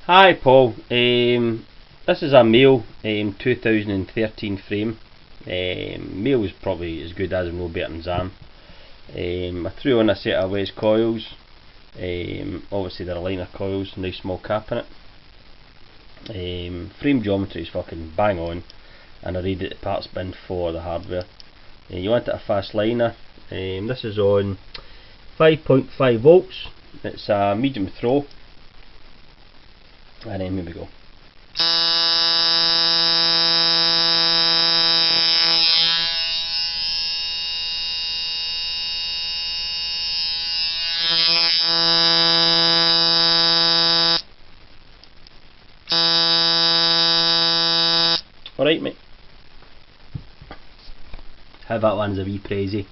Hi Paul, this is a Male 2013 frame. Male is probably as good as, no better than Zam. I threw on a set of West coils, obviously they're liner coils, nice small cap in it. Frame geometry is fucking bang on, and I read it the parts bin for the hardware. You want it a fast liner. This is on 5.5 volts, it's a medium throw. And then here we go. Alright mate. How that one's a wee praisey.